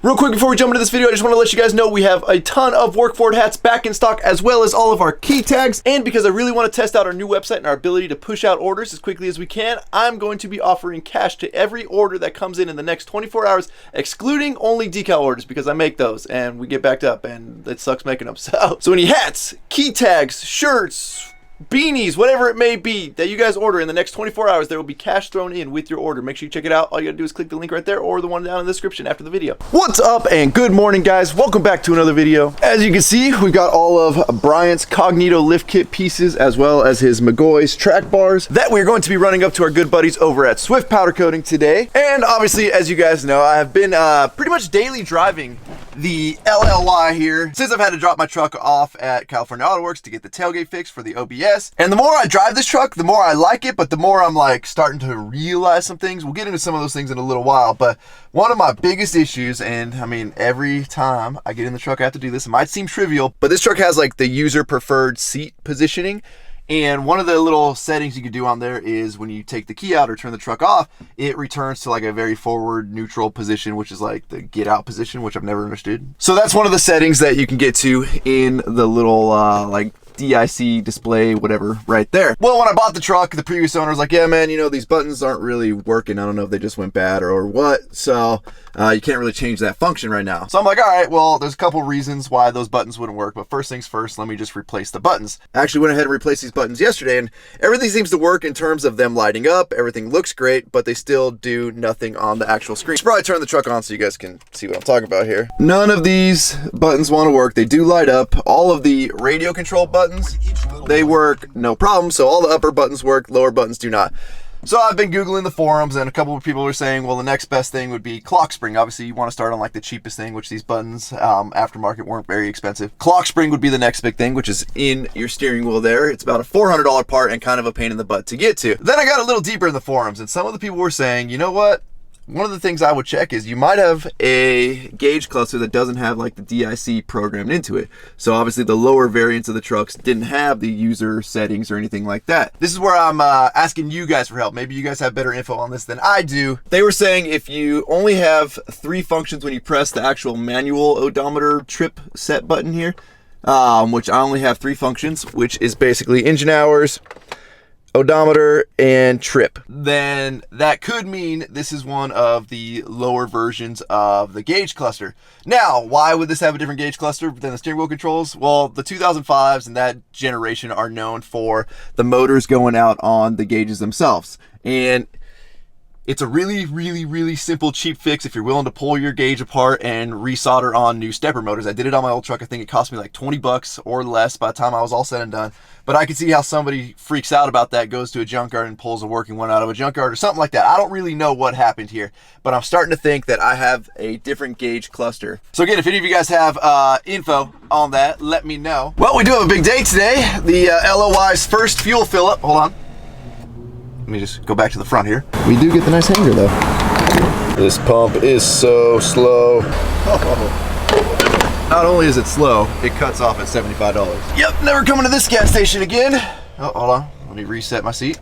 Real quick before we jump into this video, I just want to let you guys know we have a ton of work for it hats back in stock, as well as all of our key tags. And because I really want to test out our new website and our ability to push out orders as quickly as we can, I'm going to be offering cash to every order that comes in the next 24 hours, excluding only decal orders, because I make those and we get backed up and it sucks making them. So any hats, key tags, shirts, beanies, whatever it may be that you guys order in the next 24 hours, there will be cash thrown in with your order. Make sure you check it out. All you gotta do is click the link right there or the one down in the description after the video. What's up and good morning, guys. Welcome back to another video. As you can see, we got all of Bryant's Cognito lift kit pieces as well as his McGoy's track bars that we're going to be running up to our good buddies over at Swift Powder Coating today. And obviously, as you guys know, I have been pretty much daily driving the LLY here since I've had to drop my truck off at California Auto Works to get the tailgate fixed for the OBS. And the more I drive this truck, the more I like it, but the more I'm like starting to realize some things. We'll get into some of those things in a little while, but one of my biggest issues, and I mean, every time I get in the truck, I have to do this. It might seem trivial, but this truck has like the user preferred seat positioning. And one of the little settings you can do on there is when you take the key out or turn the truck off, it returns to like a very forward neutral position, which is like the get out position, which I've never understood. So that's one of the settings that you can get to in the little like DIC display, whatever, right there. Well, when I bought the truck, the previous owner was like, yeah, man, you know, these buttons aren't really working. I don't know if they just went bad or what. So you can't really change that function right now. So I'm like, all right, well, there's a couple reasons why those buttons wouldn't work. But first things first, let me just replace the buttons. I actually went ahead and replaced these buttons yesterday, and everything seems to work in terms of them lighting up. Everything looks great, but they still do nothing on the actual screen. I should probably turn the truck on so you guys can see what I'm talking about here. None of these buttons want to work. They do light up. All of the radio control buttons, they work no problem. So all the upper buttons work, lower buttons do not. So I've been Googling the forums, and a couple of people are saying, well, the next best thing would be clock spring. Obviously, you want to start on like the cheapest thing, which these buttons aftermarket weren't very expensive. Clock spring would be the next big thing, which is in your steering wheel there. It's about a $400 part and kind of a pain in the butt to get to. Then I got a little deeper in the forums, and some of the people were saying, you know what? One of the things I would check is you might have a gauge cluster that doesn't have like the DIC programmed into it. So obviously the lower variants of the trucks didn't have the user settings or anything like that. This is where I'm asking you guys for help. Maybe you guys have better info on this than I do. They were saying if you only have 3 functions when you press the actual manual odometer trip set button here, which I only have 3 functions, which is basically engine hours, odometer, and trip, then that could mean this is one of the lower versions of the gauge cluster. Now, why would this have a different gauge cluster than the steering wheel controls? Well, the 2005s and that generation are known for the motors going out on the gauges themselves. And it's a really simple, cheap fix if you're willing to pull your gauge apart and resolder on new stepper motors. I did it on my old truck. I think it cost me like 20 bucks or less by the time I was all said and done. But I can see how somebody freaks out about that, goes to a junkyard and pulls a working one out of a junkyard or something like that. I don't really know what happened here, but I'm starting to think that I have a different gauge cluster. So again, if any of you guys have info on that, let me know. Well, we do have a big day today. The LOY's first fuel fill up. Hold on. Let me just go back to the front here. We do get the nice hanger though. This pump is so slow. Not only is it slow, it cuts off at $75. Yep, never coming to this gas station again. Oh, hold on, let me reset my seat.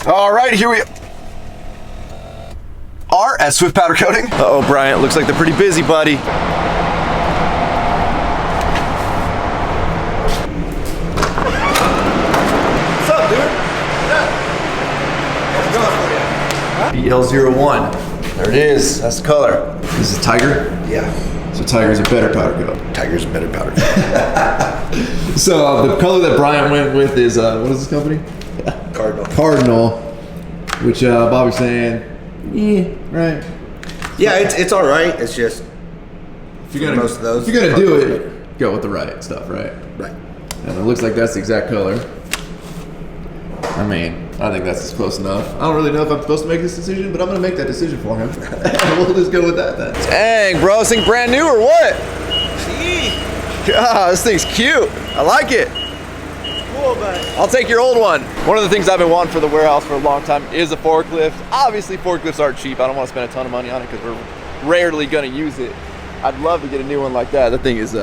All right, here we are at Swift Powder Coating. Uh-oh, Bryant, looks like they're pretty busy, buddy. BL01. There it is. That's the color. This is Tiger? Yeah. So Tiger's a better powder coat. Tiger's a better powder coat. So the color that Bryant went with is, what is this company? Cardinal. Cardinal, which Bobby's saying, right. Yeah, it's all right. It's just if you're gonna, most of those. If you're gonna do it, go with the right stuff, right? Right. And it looks like that's the exact color. I mean, I think that's close enough. I don't really know if I'm supposed to make this decision, but I'm gonna make that decision for him. We'll just go with that then. Dang, bro, this thing brand new or what? God, this thing's cute. I like it. Cool, man. I'll take your old one. One of the things I've been wanting for the warehouse for a long time is a forklift. Obviously, forklifts aren't cheap. I don't want to spend a ton of money on it because we're rarely gonna use it. I'd love to get a new one like that. That thing is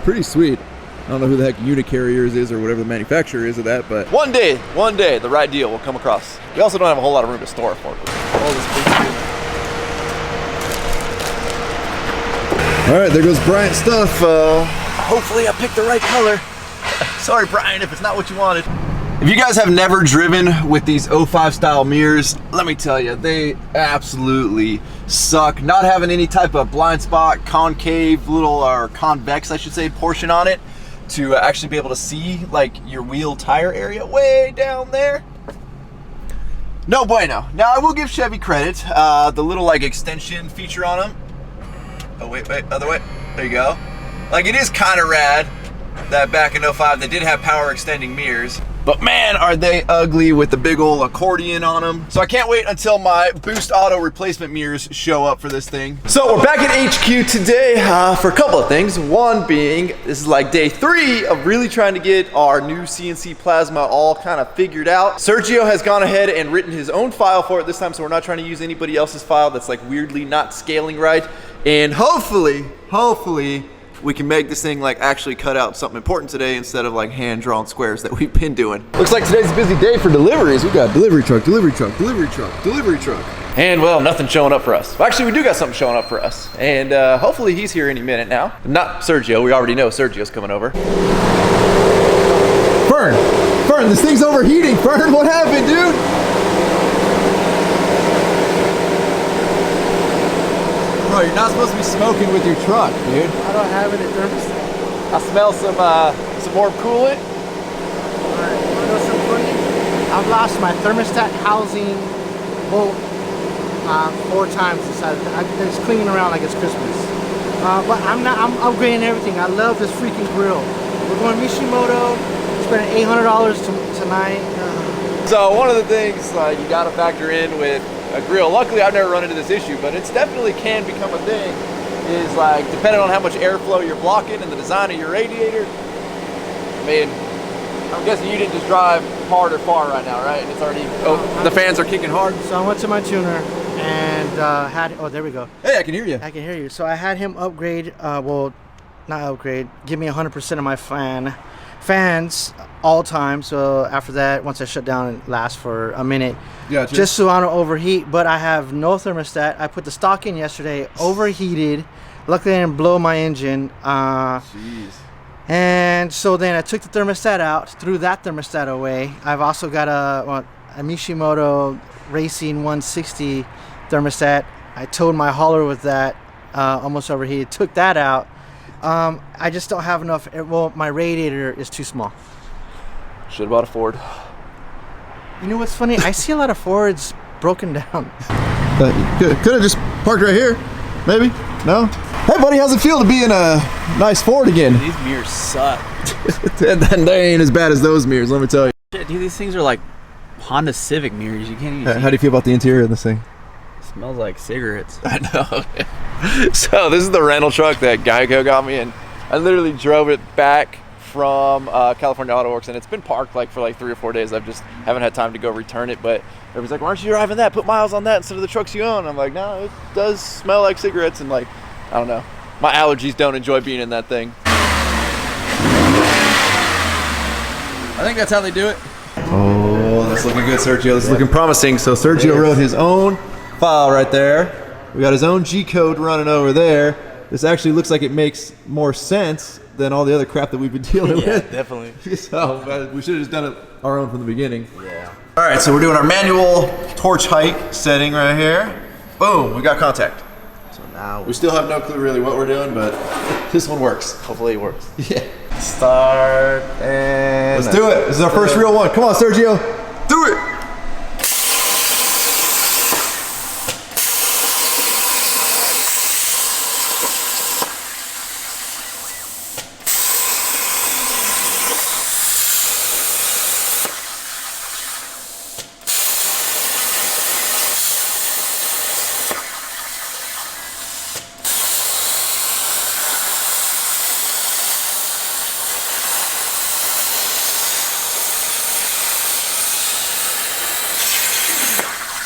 pretty sweet. I don't know who the heck Unicarriers is or whatever the manufacturer is of that, but one day, the right deal will come across. We also don't have a whole lot of room to store a forklift. All right, there goes Bryant's stuff. Hopefully I picked the right color. Sorry, Brian, if it's not what you wanted. If you guys have never driven with these 05 style mirrors, let me tell you, they absolutely suck. Not having any type of blind spot, concave, little, or convex, I should say, portion on it to actually be able to see like your wheel tire area way down there. No bueno. Now I will give Chevy credit. The little like extension feature on them. Oh wait, other way. There you go. Like it is kind of rad that back in 05 they did have power extending mirrors. But man, are they ugly with the big old accordion on them. So I can't wait until my Boost Auto replacement mirrors show up for this thing. So we're back at HQ today for a couple of things. One being, this is like day 3 of really trying to get our new CNC plasma all kind of figured out. Sergio has gone ahead and written his own file for it this time, so we're not trying to use anybody else's file that's like weirdly not scaling right. And hopefully, we can make this thing like actually cut out something important today instead of like hand-drawn squares that we've been doing. Looks like today's a busy day for deliveries. We got delivery truck, delivery truck, delivery truck, delivery truck. And well, nothing showing up for us. Well, actually, we do got something showing up for us. And hopefully he's here any minute now. Not Sergio, we already know Sergio's coming over. Fern, this thing's overheating. Fern, what happened, dude? Bro, you're not supposed to be smoking with your truck, dude. I don't have any thermostat. I smell some more coolant. Alright, wanna know something funny? I've lost my thermostat housing bolt 4 times inside. It's cleaning around like it's Christmas. But I'm upgrading everything. I love this freaking grill. We're going Mishimoto, spending $800 tonight. So one of the things you gotta factor in with a grill, luckily I've never run into this issue, but it's definitely can become a thing, is like depending on how much airflow you're blocking and the design of your radiator. I mean, I'm guessing you didn't just drive hard or far right now, right? And it's already, the fans are kicking hard. So I went to my tuner and oh, there we go. Hey, I can hear you. I can hear you. So I had him upgrade, well, not upgrade, give me 100% of my fans all time. So after that, once I shut down, it lasts for a minute. Yeah, just so I don't overheat. But I have no thermostat. I put the stock in yesterday, overheated. Luckily I didn't blow my engine. Jeez. And so then I took the thermostat out, threw that thermostat away. I've also got a Mishimoto Racing 160 thermostat. I towed my hauler with that, almost overheated, took that out. I just don't have enough. Well, my radiator is too small. Should have bought a Ford. You know what's funny? I see a lot of Fords broken down. Could have just parked right here, maybe. No? Hey buddy, how's it feel to be in a nice Ford again? These mirrors suck. And they ain't as bad as those mirrors, let me tell you. Shit, dude, these things are like Honda Civic mirrors. You can't even see. How do you feel about the interior of this thing? It smells like cigarettes. I know. So this is the rental truck that Geico got me, and I literally drove it back from California Auto Works, and it's been parked for 3 or 4 days. I've just haven't had time to go return it, but everybody's like, why aren't you driving that? Put miles on that instead of the trucks you own. I'm like, no, it does smell like cigarettes, and I don't know. My allergies don't enjoy being in that thing. I think that's how they do it. Oh, that's looking good, Sergio. This is looking promising. So Sergio wrote his own file right there. We got his own G code running over there. This actually looks like it makes more sense than all the other crap that we've been dealing with. Definitely. So we should have just done it our own from the beginning. Yeah. All right, so we're doing our manual torch height setting right here. Boom, we got contact. So now We still have no clue really what we're doing, but this one works. hopefully it works. Yeah. Start and Let's do it. This is our first real one. Come on, Sergio. Do it.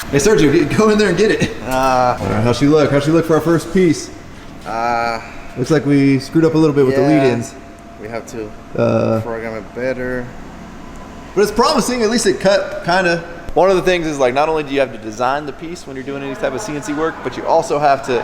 Hey Sergio, go in there and get it. How'd she look? How'd she look for our first piece? Looks like we screwed up a little bit with the lead-ins. We have to program it better. But it's promising, at least it cut kinda. One of the things is not only do you have to design the piece when you're doing any type of CNC work, but you also have to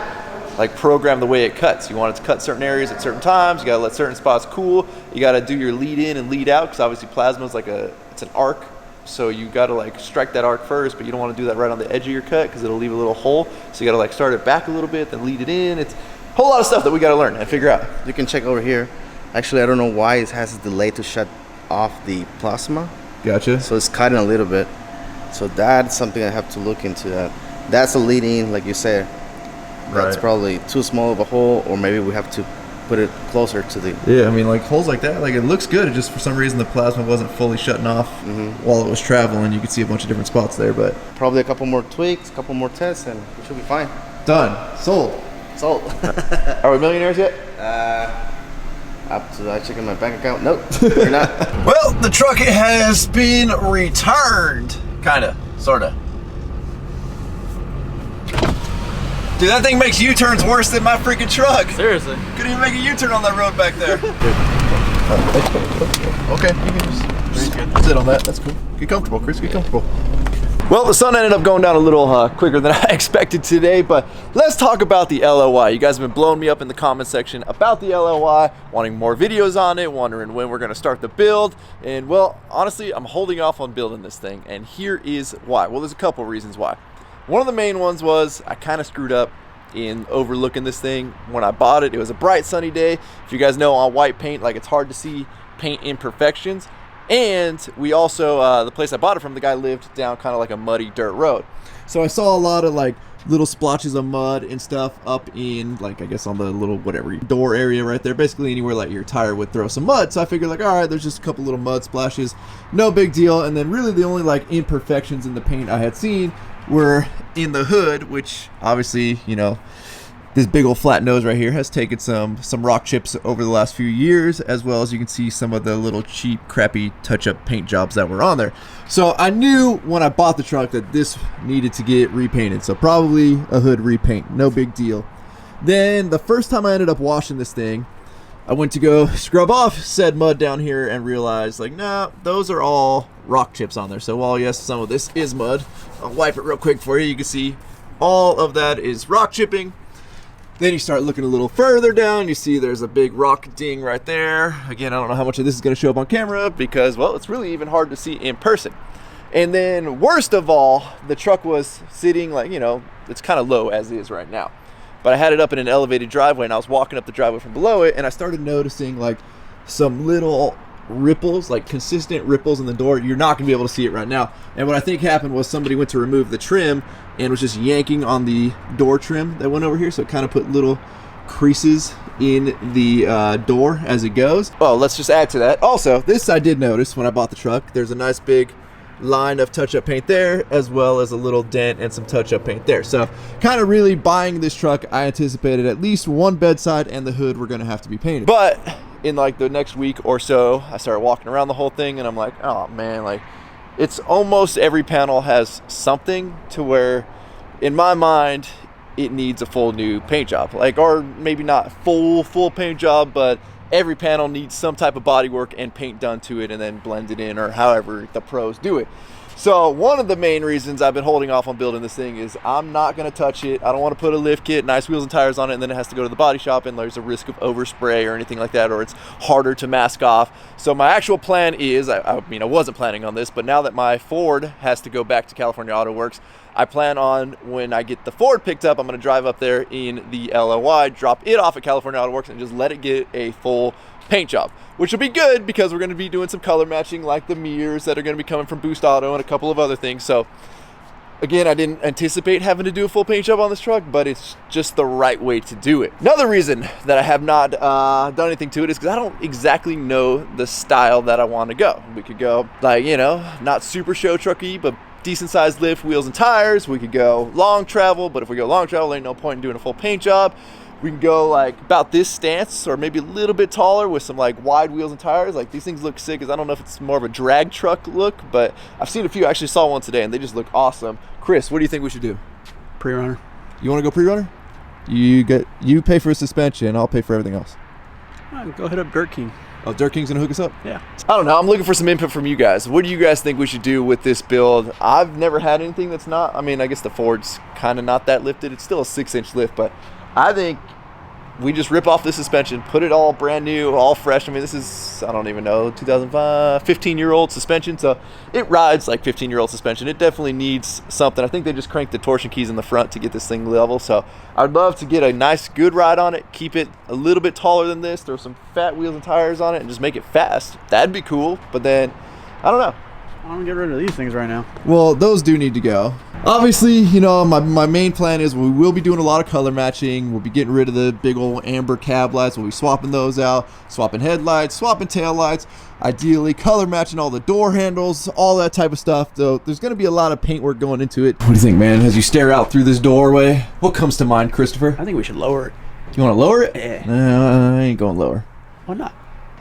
like program the way it cuts. You want it to cut certain areas at certain times. You got to let certain spots cool. You got to do your lead in and lead out, because obviously plasma is like it's an arc. So you got to like strike that arc first, but you don't want to do that right on the edge of your cut because it'll leave a little hole. So you got to like start it back a little bit, then lead it in. It's a whole lot of stuff that we got to learn and figure out. You can check over here. Actually, I don't know why it has a delay to shut off the plasma. Gotcha. So it's cutting a little bit. So that's something I have to look into. That's a lead in, like you said. That's probably too small of a hole, or maybe we have to put it closer to the... Yeah, I mean, like holes like that, like it looks good. It just for some reason the plasma wasn't fully shutting off while it was traveling. You could see a bunch of different spots there, but probably a couple more tweaks, a couple more tests, and we should be fine. Done. Sold. Are we millionaires yet? Up to I checking my bank account. Nope, we're not. Well, the truck has been returned. Kinda, sorta. Dude, that thing makes U-turns worse than my freaking truck. Seriously. Couldn't even make a U-turn on that road back there. Okay, you can just sit on that. That's cool. Get comfortable, Chris. Get comfortable. Well, the sun ended up going down a little quicker than I expected today, but let's talk about the LOI. You guys have been blowing me up in the comment section about the LOI, wanting more videos on it, wondering when we're going to start the build, and well, honestly, I'm holding off on building this thing, and here is why. Well, there's a couple reasons why. One of the main ones was I kind of screwed up in overlooking this thing. When I bought it, it was a bright sunny day. If you guys know, on white paint, like it's hard to see paint imperfections. And we also, the place I bought it from, the guy lived down kind of like a muddy dirt road. So I saw a lot of like little splotches of mud and stuff up in, like, I guess on the little whatever door area right there, basically anywhere like your tire would throw some mud. So I figured like, all right, there's just a couple little mud splashes, no big deal. And then really the only like imperfections in the paint I had seen were in the hood, which obviously, you know, this big old flat nose right here has taken some rock chips over the last few years, as well as you can see some of the little cheap, crappy touch-up paint jobs that were on there. So I knew when I bought the truck that this needed to get repainted. So probably a hood repaint, no big deal. Then the first time I ended up washing this thing, I went to go scrub off said mud down here and realized like, nah, those are all rock chips on there. So while yes, some of this is mud, I'll wipe it real quick for you. You can see all of that is rock chipping. Then you start looking a little further down, you see there's a big rock ding right there. Again, I don't know how much of this is going to show up on camera because, well, it's really even hard to see in person. And then worst of all, the truck was sitting like, you know, it's kind of low as is right now. But I had it up in an elevated driveway and I was walking up the driveway from below it and I started noticing like some little ripples, like consistent ripples in the door. You're not gonna be able to see it right now. And what I think happened was somebody went to remove the trim and was just yanking on the door trim that went over here, so it kind of put little creases in the door as it goes. Well, let's just add to that. Also, this I did notice when I bought the truck. There's a nice big line of touch-up paint there, as well as a little dent and some touch-up paint there. So kind of really buying this truck, I anticipated at least one bedside and the hood were gonna have to be painted. But in like the next week or so, I started walking around the whole thing and I'm like, oh man, like it's almost every panel has something to where in my mind it needs a full new paint job, like, or maybe not full paint job, but every panel needs some type of body work and paint done to it and then blended in, or however the pros do it. So one of the main reasons I've been holding off on building this thing is I'm not going to touch it. I don't want to put a lift kit, nice wheels and tires on it, and then it has to go to the body shop and there's a risk of overspray or anything like that, or it's harder to mask off. So my actual plan is, I mean, I wasn't planning on this, but now that my Ford has to go back to California Auto Works, I plan on, when I get the Ford picked up, I'm going to drive up there in the LOI, drop it off at California Auto Works, and just let it get a full paint job, which will be good because we're going to be doing some color matching, like the mirrors that are going to be coming from Boost Auto and a couple of other things. So again, I didn't anticipate having to do a full paint job on this truck, but it's just the right way to do it. Another reason that I have not done anything to it is because I don't exactly know the style that I want to go. We could go like, you know, not super show trucky, but decent sized lift, wheels and tires. We could go long travel, but if we go long travel, ain't no point in doing a full paint job. We can go like about this stance or maybe a little bit taller with some like wide wheels and tires. Like these things look sick, because I don't know if it's more of a drag truck look, but I've seen a few. I actually saw one today and they just look awesome. Chris, what do you think we should do? Pre-runner. You want to go pre-runner? You pay for a suspension, I'll pay for everything else. Go hit up Dirt King. Oh, Dirt King's gonna hook us up? Yeah. I don't know, I'm looking for some input from you guys. What do you guys think we should do with this build? I've never had anything that's not, I mean, I guess the Ford's kind of not that lifted. It's still a 6-inch lift, but I think we just rip off the suspension, put it all brand new, all fresh. I mean, this is, I don't even know, 2005, 15-year-old suspension. So it rides like 15-year-old suspension. It definitely needs something. I think they just cranked the torsion keys in the front to get this thing level. So I'd love to get a nice, good ride on it, keep it a little bit taller than this, throw some fat wheels and tires on it, and just make it fast. That'd be cool. But then, I don't know. I want to get rid of these things right now. Well, those do need to go. Obviously, you know, my main plan is we will be doing a lot of color matching. We'll be getting rid of the big old amber cab lights. We'll be swapping those out, swapping headlights, swapping tail lights, ideally color matching all the door handles, all that type of stuff. So there's going to be a lot of paint work going into it. What do you think, man? As you stare out through this doorway, what comes to mind, Christopher? I think we should lower it. You want to lower it? Yeah. I ain't going lower. Why not?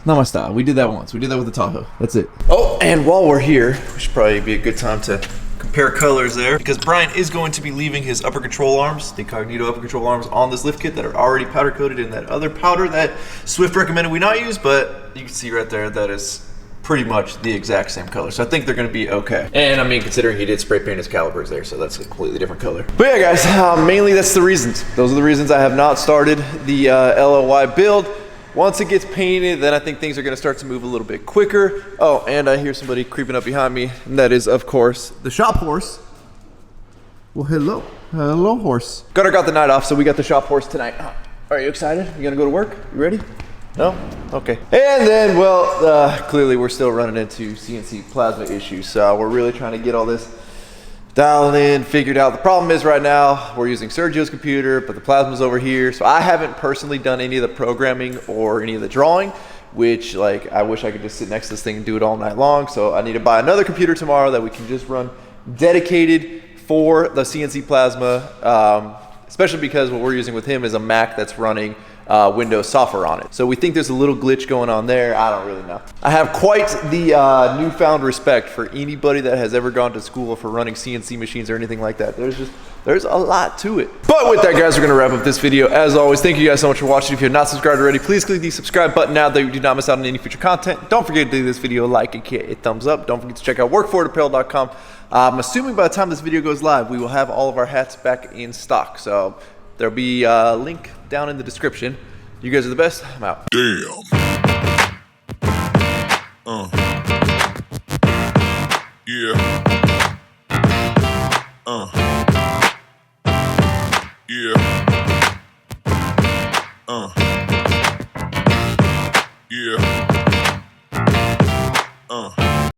Not my style. We did that once. We did that with the Tahoe. That's it. Oh, and while we're here, we should probably be a good time to compare colors there, because Brian is going to be leaving his upper control arms, the Incognito upper control arms, on this lift kit that are already powder coated in that other powder that Swift recommended we not use, but you can see right there that is pretty much the exact same color. So I think they're going to be okay. And I mean, considering he did spray paint his calipers there, so that's a completely different color. But yeah, guys, mainly that's the reasons. Those are the reasons I have not started the LOY build. Once it gets painted, then I think things are going to start to move a little bit quicker. Oh, and I hear somebody creeping up behind me, and that is, of course, the shop horse. Well, hello. Hello, horse. Gunnar got the night off, so we got the shop horse tonight. Are you excited? You going to go to work? You ready? No? Okay. And then, well, clearly we're still running into CNC plasma issues, so we're really trying to get all this dialed in, figured out. The problem is right now we're using Sergio's computer, but the plasma's over here. So I haven't personally done any of the programming or any of the drawing, which like I wish I could just sit next to this thing and do it all night long. So I need to buy another computer tomorrow that we can just run dedicated for the CNC plasma, especially because what we're using with him is a Mac that's running Windows software on it. So we think there's a little glitch going on there. I don't really know. I have quite the newfound respect for anybody that has ever gone to school for running CNC machines or anything like that. There's a lot to it. But with that, guys, we're gonna wrap up this video. As always, thank you guys so much for watching. If you have not subscribed already, please click the subscribe button now that you do not miss out on any future content. Don't forget to give this video a like and a thumbs up. Don't forget to check out workforapparel.com. I'm assuming by the time this video goes live, we will have all of our hats back in stock. So there'll be a link down in the description. You guys are the best. I'm out. Damn. Yeah.